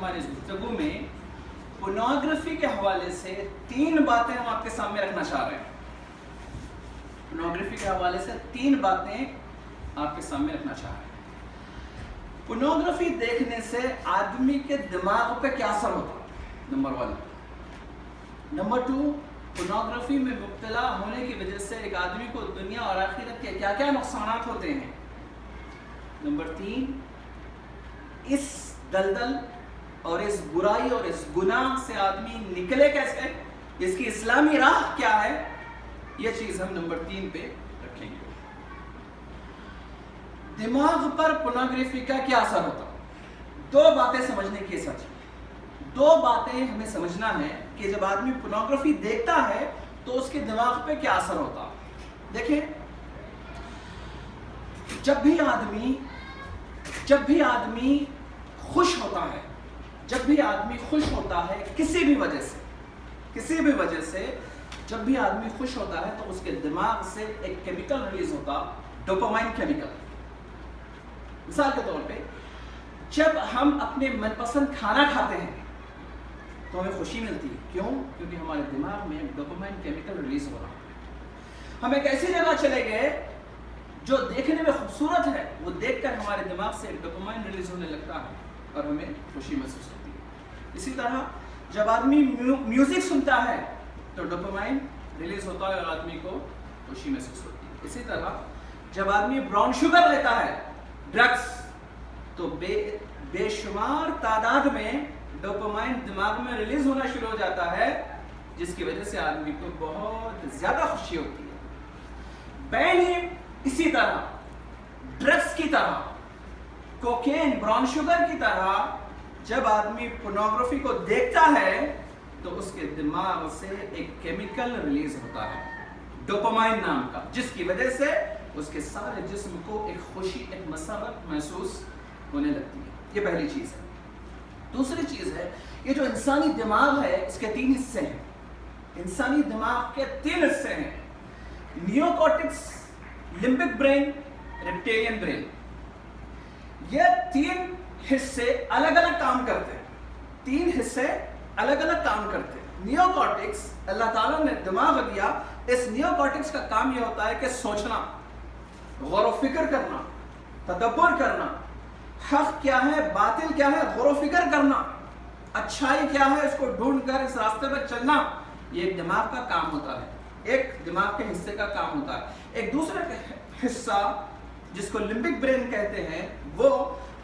ہماری اس گفتگو میں پورنوگرافی کے حوالے سے 3 باتیں ہم آپ کے سامنے رکھنا چاہ رہے ہیں. پورنوگرافی کے حوالے سے 3 باتیں آپ کے سامنے رکھنا چاہ رہے ہیں. پورنوگرافی دیکھنے سے آدمی کے دماغ پہ کیا اثر ہوتا ہے؟ نمبر 1. نمبر 2, پورنوگرافی میں مبتلا ہونے کی وجہ سے ایک آدمی کو دنیا اور آخرت کے کیا کیا نقصانات ہوتے ہیں. نمبر 3, اس دلدل اور اس برائی اور اس گناہ سے آدمی نکلے کیسے، اس کی اسلامی راہ کیا ہے، یہ چیز ہم نمبر 3 پہ رکھیں گے. دماغ پر پورنوگرافی کا کیا اثر ہوتا؟ 2 باتیں سمجھنے کی سچ. 2 باتیں ہمیں سمجھنا ہے کہ جب آدمی پورنوگرافی دیکھتا ہے تو اس کے دماغ پہ کیا اثر ہوتا. دیکھیں، جب بھی آدمی خوش ہوتا ہے، کسی بھی وجہ سے جب بھی آدمی خوش ہوتا ہے تو اس کے دماغ سے ایک کیمیکل ریلیز ہوتا، ڈوپامائن کیمیکل. مثال کے طور پہ جب ہم اپنے من پسند کھانا کھاتے ہیں تو ہمیں خوشی ملتی ہے. کیوں؟ کیونکہ ہمارے دماغ میں ڈوپامائن کیمیکل ریلیز ہو رہا ہے. ہم ایک ایسی جگہ چلے گئے جو دیکھنے میں خوبصورت ہے، وہ دیکھ کر ہمارے دماغ سے ڈوپامائن ریلیز ہونے لگتا ہے اور ہمیں خوشی محسوس ہوتی ہے. اسی طرح جب آدمی میوزک سنتا ہے تو ڈوپامائن ریلیز ہوتا ہے اور آدمی کو خوشی محسوس ہوتی ہے. اسی طرح جب آدمی براؤن شوگر لیتا ہے، ڈرگس، تو بے شمار تعداد میں ڈوپامائن دماغ میں ریلیز ہونا شروع ہو جاتا ہے، جس کی وجہ سے آدمی کو بہت زیادہ خوشی ہوتی ہے. بین ہی اسی طرح ڈرگس کی طرح، کوکین، براؤن شوگر کی طرح جب آدمی پورنوگرافی کو دیکھتا ہے تو اس کے دماغ سے ایک کیمیکل ریلیز ہوتا ہے ڈوپامائن نام کا، جس کی وجہ سے اس کے سارے جسم کو ایک خوشی، ایک مسرت محسوس ہونے لگتی ہے. یہ پہلی چیز ہے. دوسری چیز ہے، یہ جو انسانی دماغ ہے اس کے 3 حصے ہیں. انسانی دماغ کے 3 حصے ہیں: neocortex, limbic brain, reptilian brain. یہ 3 حصے الگ الگ کام کرتے ہیں. 3 حصے الگ الگ کام کرتے ہیں. نیو کارٹیکس، اللہ تعالیٰ نے دماغ دیا، اس نیو کارٹیکس کا کام یہ ہوتا ہے کہ سوچنا، غور و فکر کرنا، تدبر کرنا، حق کیا ہے، باطل کیا ہے، غور و فکر کرنا، اچھائی کیا ہے، اس کو ڈھونڈ کر اس راستے پر چلنا. یہ ایک دماغ کا کام ہوتا ہے، ایک دماغ کے حصے کا کام ہوتا ہے. ایک دوسرا حصہ جس کو لمبک برین کہتے ہیں، وہ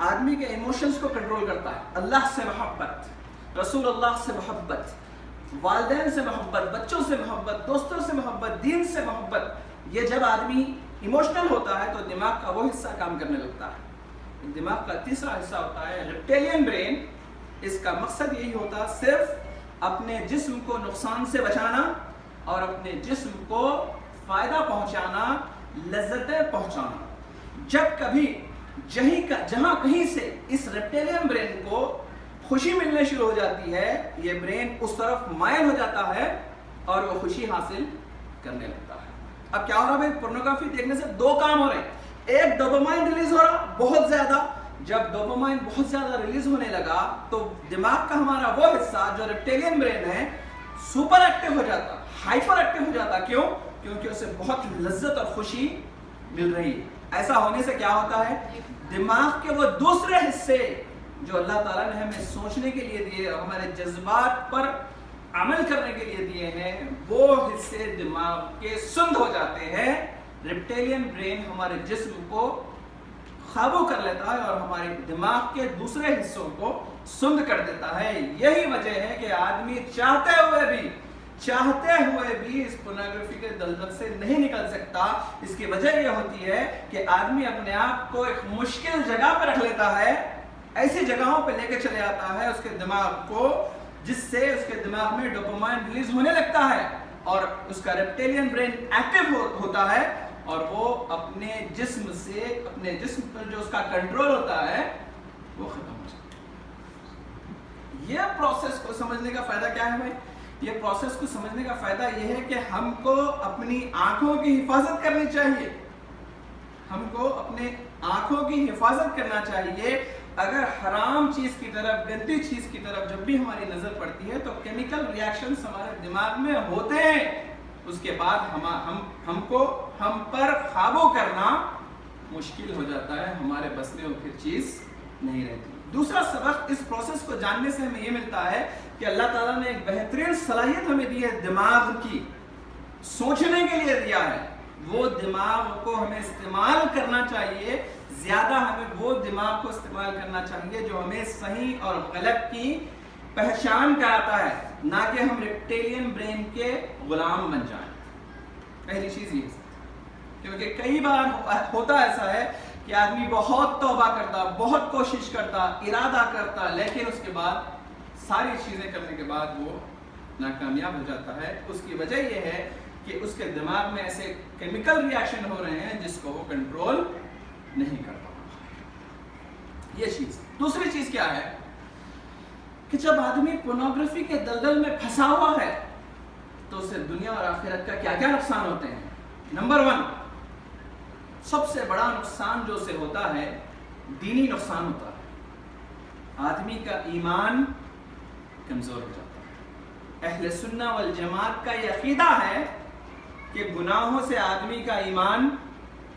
آدمی کے ایموشنز کو کنٹرول کرتا ہے. اللہ سے محبت، رسول اللہ سے محبت، والدین سے محبت، بچوں سے محبت، دوستوں سے محبت، دین سے محبت. یہ جب آدمی ایموشنل ہوتا ہے تو دماغ کا وہ حصہ کام کرنے لگتا ہے. دماغ کا تیسرا حصہ ہوتا ہے ریپٹیلین برین. اس کا مقصد یہی ہوتا ہے صرف اپنے جسم کو نقصان سے بچانا اور اپنے جسم کو فائدہ پہنچانا، لذتیں پہنچانا. جب کبھی جہاں کہیں سے اس ریپٹیلین برین کو خوشی ملنے شروع ہو جاتی ہے، یہ برین اس طرف مائل ہو جاتا ہے اور وہ خوشی حاصل کرنے لگتا ہے. اب کیا ہو رہا ہے؟ پورنوگرافی دیکھنے سے 2 کام ہو رہے ہیں. ایک، ڈوپامائن ریلیز ہو رہا بہت زیادہ. جب ڈوپامائن بہت زیادہ ریلیز ہونے لگا تو دماغ کا ہمارا وہ حصہ جو ریپٹیلین برین ہے سپر ایکٹیو ہو جاتا، ہائپر ایکٹیو ہو جاتا. کیوں؟ کیونکہ اسے بہت لذت اور خوشی مل رہی ہے. ایسا ہونے سے کیا ہوتا ہے؟ دماغ کے وہ دوسرے حصے جو اللہ تعالیٰ نے ہمیں سوچنے کے لیے دیے اور ہمارے جذبات پر عمل کرنے کے لیے دیے ہیں، وہ حصے دماغ کے سند ہو جاتے ہیں. ریپٹیلین برین ہمارے جسم کو قابو کر لیتا ہے اور ہمارے دماغ کے دوسرے حصوں کو سند کر دیتا ہے. یہی وجہ ہے کہ آدمی چاہتے ہوئے بھی اس پورنوگرافی کے دلدل سے نہیں نکل سکتا. اس کی وجہ یہ ہوتی ہے کہ آدمی اپنے آپ کو ایک مشکل جگہ پہ رکھ لیتا ہے، ایسی جگہوں پہ لے کے چلے آتا ہے اس کے دماغ کو، جس سے اس کے دماغ میں ڈوپامائن ریلیز ہونے لگتا ہے اور اس کا ریپٹیلین برین ایکٹیو ہوتا ہے اور وہ اپنے جسم پر جو اس کا کنٹرول ہوتا ہے وہ ختم ہو جاتا ہے. یہ پروسیس کو سمجھنے کا فائدہ کیا ہے بھائی؟ یہ پروسیس کو سمجھنے کا فائدہ یہ ہے کہ ہم کو اپنی آنکھوں کی حفاظت کرنی چاہیے. ہم کو اپنے آنکھوں کی حفاظت کرنا چاہیے. اگر حرام چیز کی طرف، گندی چیز کی طرف جب بھی ہماری نظر پڑتی ہے تو کیمیکل ریاکشنز ہمارے دماغ میں ہوتے ہیں. اس کے بعد ہم پر قابو کرنا مشکل ہو جاتا ہے، ہمارے بس میں وہ پھر چیز نہیں رہتی. دوسرا سبق اس پروسیس کو جاننے سے ہمیں یہ ملتا ہے کہ اللہ تعالیٰ نے ایک بہترین صلاحیت ہمیں دی ہے دماغ کی، سوچنے کے لیے دیا ہے. وہ دماغ کو ہمیں استعمال کرنا چاہیے، زیادہ ہمیں وہ دماغ کو استعمال کرنا چاہیے جو ہمیں صحیح اور غلط کی پہچان کراتا ہے، نہ کہ ہم ریپٹیلین برین کے غلام بن جائیں. پہلی چیز یہ ہے، کیونکہ کئی بار ہوتا ایسا ہے کہ آدمی بہت توبہ کرتا، بہت کوشش کرتا، ارادہ کرتا، لیکن اس کے بعد ساری چیزیں کرنے کے بعد وہ ناکامیاب ہو جاتا ہے. اس کی وجہ یہ ہے کہ اس کے دماغ میں ایسے کیمیکل ریاکشن ہو رہے ہیں جس کو وہ کنٹرول نہیں کرتا. یہ چیز. دوسری چیز کیا ہے کہ جب آدمی پورنوگرافی کے دلدل میں پھنسا ہوا ہے تو اسے دنیا اور آخرت کا کیا کیا نقصان ہوتے ہیں. نمبر 1، سب سے بڑا نقصان جو اسے ہوتا ہے دینی نقصان ہوتا ہے. آدمی کا ایمان کمزور ہو جاتا ہے. اہل سنہ والجماعت کا یہ عقیدہ ہے کہ گناہوں سے آدمی کا ایمان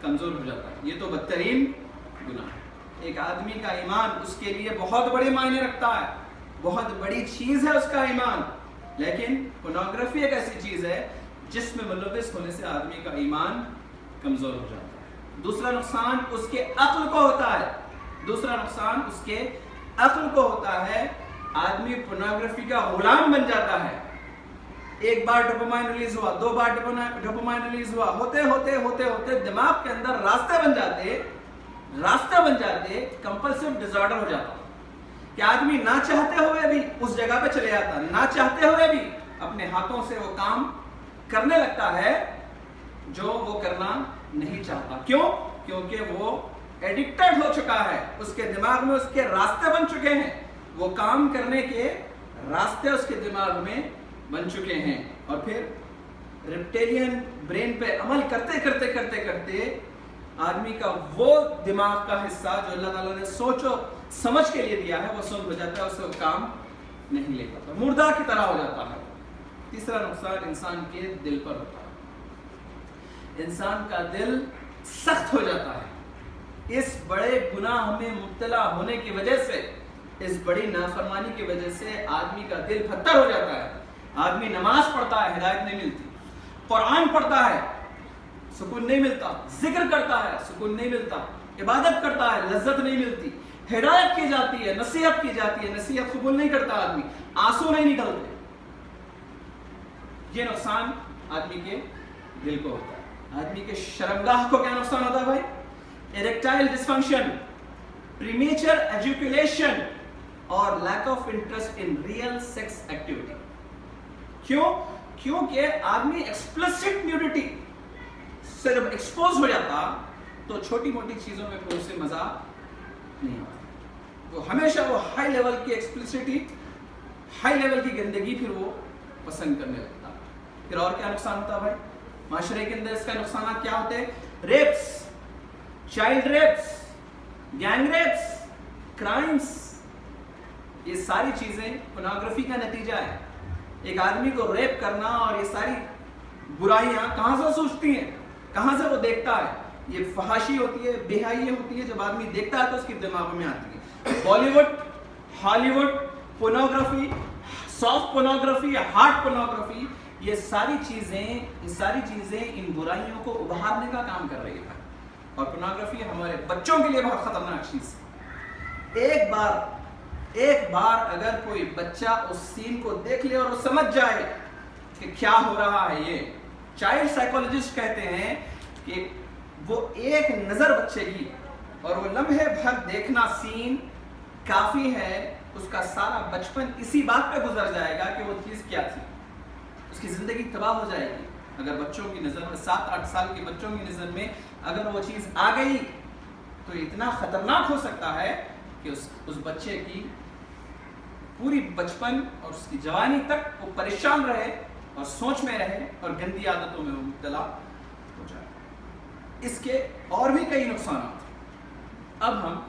کمزور ہو جاتا ہے. یہ تو بدترین گناہ ہے. ایک آدمی کا ایمان اس کے لیے بہت بڑے معنی رکھتا ہے، بہت بڑی چیز ہے اس کا ایمان. لیکن پورنوگرافی ایک ایسی چیز ہے جس میں ملوث ہونے سے آدمی کا ایمان کمزور ہو جاتا ہے. دوسرا نقصان اس کے عقل کو ہوتا ہے. دوسرا نقصان اس کے عقل کو ہوتا ہے. آدمی پورنوگرافی کا غلام بن جاتا ہے. ایک بار ڈوپامائن ریلیز ہوا، 2 بار ڈوپامائن ریلیز ہوا، ہوتے ہوتے ہوتے ہوتے دماغ کے اندر راستے بن جاتے کمپلسیو ڈیز آرڈر ہو جاتا کہ آدمی نہ چاہتے ہوئے بھی اس جگہ پہ چلے جاتا، نہ چاہتے ہوئے بھی اپنے ہاتھوں سے وہ کام کرنے لگتا ہے جو وہ کرنا نہیں چاہتا. کیوں؟ کیونکہ وہ ایڈکٹڈ ہو چکا ہے. اس کے دماغ میں اس کے راستے بن چکے ہیں، وہ کام کرنے کے راستے اس کے دماغ میں بن چکے ہیں. اور پھر ریپٹیلین برین پہ عمل کرتے کرتے کرتے کرتے آدمی کا وہ دماغ کا حصہ جو اللہ تعالیٰ نے سوچ و سمجھ کے لیے دیا ہے وہ سن ہو جاتا ہے، اسے وہ کام نہیں لے پاتا، مردہ کی طرح ہو جاتا ہے. تیسرا نقصان انسان کے دل پر ہوتا ہے. انسان کا دل سخت ہو جاتا ہے. اس بڑے گناہ میں مبتلا ہونے کی وجہ سے، اس بڑی نافرمانی کی وجہ سے آدمی کا دل پتھر ہو جاتا ہے. آدمی نماز پڑھتا ہے، ہدایت نہیں ملتی. قرآن پڑھتا ہے، سکون نہیں ملتا. ذکر کرتا ہے، سکون نہیں ملتا. عبادت کرتا ہے، لذت نہیں ملتی. ہدایت کی جاتی ہے، نصیحت کی جاتی ہے، نصیحت قبول نہیں کرتا آدمی، آنسو نہیں نکلتے. یہ نقصان آدمی کے دل کو ہوتا ہے. آدمی کے شرمگاہ کو کیا نقصان ہوتا ہے بھائی؟ ایریکٹائل ڈسفنکشن، پریمیچر ایجوکیلیشن اور lack of interest in real sex activity. کیوں؟ کیونکہ آدمی ایکسپلسٹ نیوڈیٹی سے جب ایکسپوز ہو جاتا تو چھوٹی موٹی چیزوں میں کوئی سے مزہ نہیں آتا. وہ ہمیشہ وہ ہائی لیول کی ایکسپلسٹی، ہائی لیول کی گندگی پھر وہ پسند کرنے لگتا. پھر اور کیا نقصان ہوتا ہے بھائی معاشرے کے اندر؟ اس کا نقصانات کیا ہوتے ہیں؟ Rapes, child rapes, gang rapes, crimes. یہ ساری چیزیں پورنوگرافی کا نتیجہ ہے. ایک آدمی کو ریپ کرنا اور یہ ساری برائیاں کہاں سے سوچتی ہیں، کہاں سے وہ دیکھتا ہے؟ یہ فحاشی ہوتی ہے، بے حیائی ہوتی ہے. جب آدمی دیکھتا ہے تو اس کی دماغ میں آتی ہے. بالی ووڈ، ہالی would, pornography, soft pornography, hard pornography, یہ ساری چیزیں ان برائیوں کو ابھارنے کا کام کر رہی ہے. اور پورنوگرافی ہمارے بچوں کے لیے بہت خطرناک چیز ہے. ایک بار اگر کوئی بچہ اس سین کو دیکھ لے اور وہ سمجھ جائے کہ کیا ہو رہا ہے، یہ چائلڈ سائیکولوجسٹ کہتے ہیں کہ وہ ایک نظر بچے کی اور وہ لمحے بھر دیکھنا سین کافی ہے. اس کا سارا بچپن اسی بات پہ گزر جائے گا کہ وہ چیز کیا تھی. اس کی زندگی تباہ ہو جائے گی. اگر بچوں کی نظر میں 7-8 سال کے بچوں کی نظر میں اگر وہ چیز آ گئی تو اتنا خطرناک ہو سکتا ہے کہ اس بچے کی پوری بچپن اور اس کی جوانی تک وہ پریشان رہے اور سوچ میں رہے اور گندی عادتوں میں وہ مبتلا ہو جائے. اس کے اور بھی کئی نقصانات. اب ہم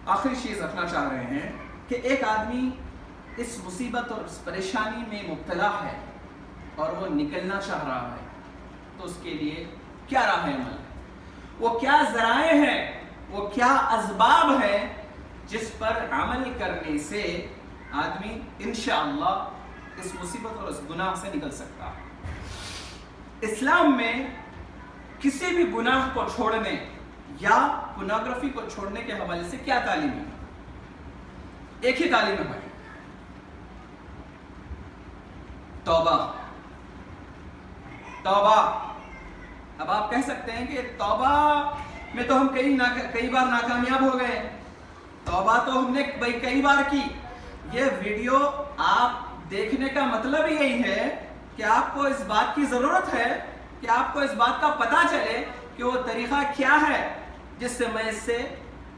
آخری چیز رکھنا چاہ رہے ہیں کہ ایک آدمی اس مصیبت اور اس پریشانی میں مبتلا ہے اور وہ نکلنا چاہ رہا ہے، تو اس کے لیے کیا راہ عمل ہے، وہ کیا ذرائع ہیں، وہ کیا اسباب ہیں جس پر عمل کرنے سے آدمی انشاءاللہ اس مصیبت اور اس گناہ سے نکل سکتا ہے۔ اسلام میں کسی بھی گناہ کو چھوڑنے یا پورنوگرافی کو چھوڑنے کے حوالے سے کیا تعلیم ہے؟ ایک ہی تعلیم ہے، توبہ۔ توبہ۔ اب آپ کہہ سکتے ہیں کہ توبہ میں تو ہم کئی بار ناکامیاب ہو گئے، توبہ تو ہم نے کئی بار کی۔ یہ ویڈیو آپ دیکھنے کا مطلب یہی ہے کہ آپ کو اس بات کی ضرورت ہے کہ آپ کو اس بات کا پتہ چلے کہ وہ طریقہ کیا ہے جس سے میں اس سے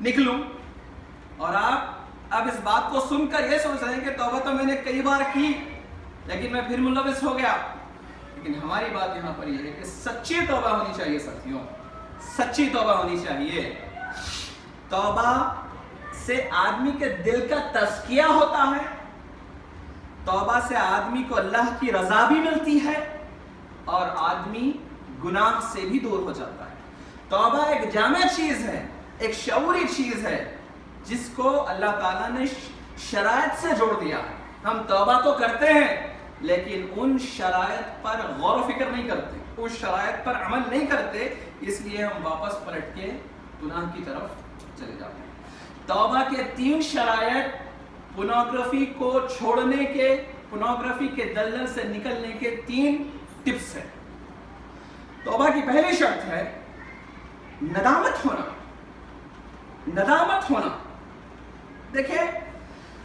نکلوں، اور آپ اب اس بات کو سن کر یہ سوچ رہے ہیں کہ توبہ تو میں نے کئی بار کی لیکن میں پھر ملوث ہو گیا۔ لیکن ہماری بات یہاں پر یہ ہے کہ سچی توبہ ہونی چاہیے ساتھیوں، سچی توبہ ہونی چاہیے۔ توبہ سے آدمی کے دل کا تزکیہ ہوتا ہے، توبہ سے آدمی کو اللہ کی رضا بھی ملتی ہے اور آدمی گناہ سے بھی دور ہو جاتا ہے۔ توبہ ایک جامع چیز ہے، ایک شعوری چیز ہے جس کو اللہ تعالیٰ نے شرائط سے جوڑ دیا ہے۔ ہم توبہ تو کرتے ہیں لیکن ان شرائط پر غور و فکر نہیں کرتے، اس شرائط پر عمل نہیں کرتے، اس لیے ہم واپس پلٹ کے گناہ کی طرف چلے جاتے ہیں۔ توبہ کے 3 شرائط پورنوگرافی کو چھوڑنے کے، پورنوگرافی کے دلدل سے نکلنے کے 3 ٹپس ہیں۔ توبہ کی پہلی شرط ہے ندامت ہونا۔ ندامت ہونا، دیکھیں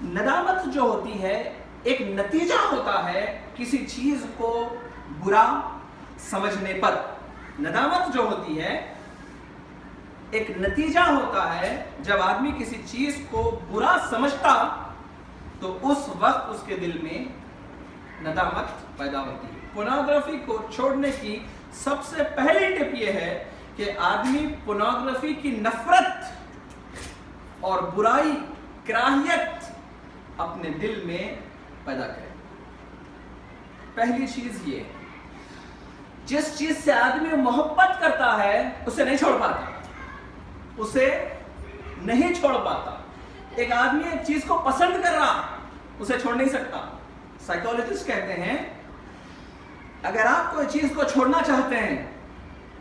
ندامت جو ہوتی ہے ایک نتیجہ ہوتا ہے کسی چیز کو برا سمجھنے پر۔ ندامت جو ہوتی ہے ایک نتیجہ ہوتا ہے جب آدمی کسی چیز کو برا سمجھتا تو اس وقت اس کے دل میں ندامت پیدا ہوتی ہے۔ پورنوگرافی کو چھوڑنے کی سب سے پہلی ٹپ یہ ہے کہ آدمی پورنوگرافی کی نفرت اور برائی، کراہیت اپنے دل میں پیدا کرے۔ پہلی چیز یہ، جس چیز سے آدمی محبت کرتا ہے اسے نہیں چھوڑ پاتا، اسے نہیں چھوڑ پاتا۔ ایک آدمی ایک چیز کو پسند کر رہا، اسے چھوڑ نہیں سکتا۔ سائیکالوجسٹ کہتے ہیں اگر آپ کوئی چیز کو چھوڑنا چاہتے ہیں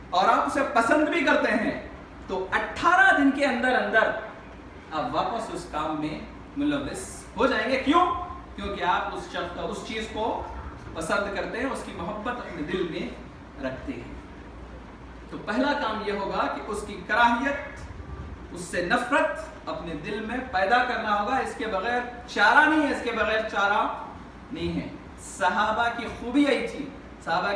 اور آپ اسے پسند بھی کرتے ہیں تو 18 دن کے اندر اندر آپ واپس اس کام میں ملوث ہو جائیں گے۔ کیوں؟ کیونکہ آپ اس چیز کو پسند کرتے ہیں، اس کی محبت اپنے دل میں رکھتے ہیں۔ تو پہلا کام یہ ہوگا کہ اس کی کراہیت، اس سے نفرت اپنے دل میں پیدا کرنا ہوگا۔ اس کے بغیر چارہ نہیں ہے، اس کے بغیر چارہ نہیں ہے۔ صحابہ کی خوبی یہی تھی۔ صحابہ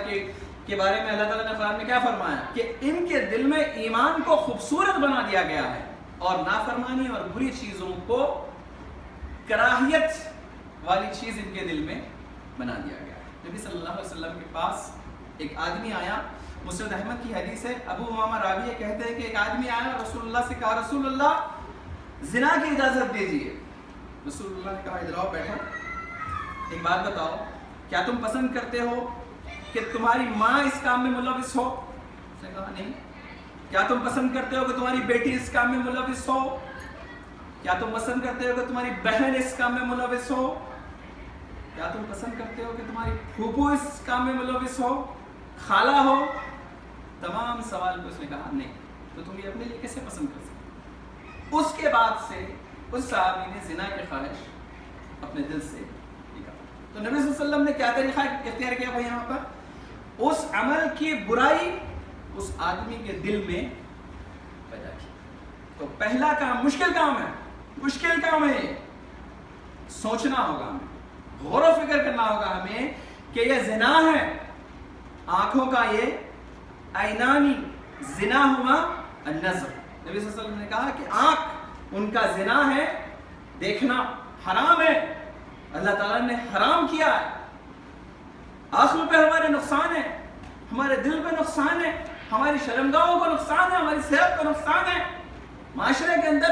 کے بارے میں اللہ تعالیٰ نے قرآن میں کیا فرمایا کہ ان کے دل میں ایمان کو خوبصورت بنا دیا گیا ہے اور نافرمانی اور بری چیزوں کو کراہیت والی چیز ان کے دل میں بنا دیا گیا ہے۔ نبی صلی اللہ علیہ وسلم کے پاس ایک آدمی آیا، مسند احمد کی حدیث ہے، ابو امامہ راوی کہتے ہیں کہ ایک آدمی آیا رسول اللہ سے کہا رسول اللہ زنا کی اجازت دیجیے۔ رسول اللہ نے کہا ادھر آؤ، بیٹھو، ایک بات بتاؤ، کیا تم پسند کرتے ہو کہ تمہاری ماں اس کام میں ملوث ہو؟ اس نے کہا نہیں۔ کیا تم پسند کرتے ہو کہ تمہاری بیٹی اس کام میں ملوث ہو؟ کیا تم پسند کرتے ہو کہ تمہاری بہن اس کام میں ملوث ہو؟ کیا تم پسند کرتے ہو کہ تمہاری پھوپھو اس کام میں ملوث ہو، خالہ ہو؟ تمام سوال کو اس نے کہا نہیں۔ تو تم یہ اپنے لیے کیسے پسند کر سکتے؟ اس کے بعد سے اس صحابی نے زنا کی خواہش اپنے دل سے نکالا۔ تو نبی صلی اللہ علیہ وسلم نے کیا طریقہ اختیار کیا بھائی یہاں پر؟ اس عمل کی برائی اس آدمی کے دل میں پیدا کی۔ تو پہلا کام مشکل کام ہے، مشکل کام ہے، سوچنا ہوگا ہمیں، غور و فکر کرنا ہوگا ہمیں کہ یہ زنا ہے۔ آنکھوں کا یہ عینانی زنا ہوا النظر۔ نبی صلی اللہ علیہ وسلم نے کہا کہ آنکھ ان کا زنا ہے، دیکھنا حرام ہے، اللہ تعالیٰ نے حرام کیا ہے۔ آنکھوں پہ ہمارے نقصان ہے، ہمارے دل پہ نقصان ہے، ہماری شرمگاہوں کو نقصان ہے، ہماری صحت کو نقصان ہے، معاشرے کے اندر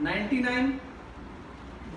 99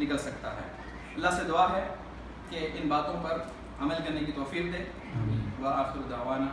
نکل سکتا ہے. اللہ سے دعا ہے کہ ان باتوں پر عمل کرنے کی توفیق دے. وآخر دعوانا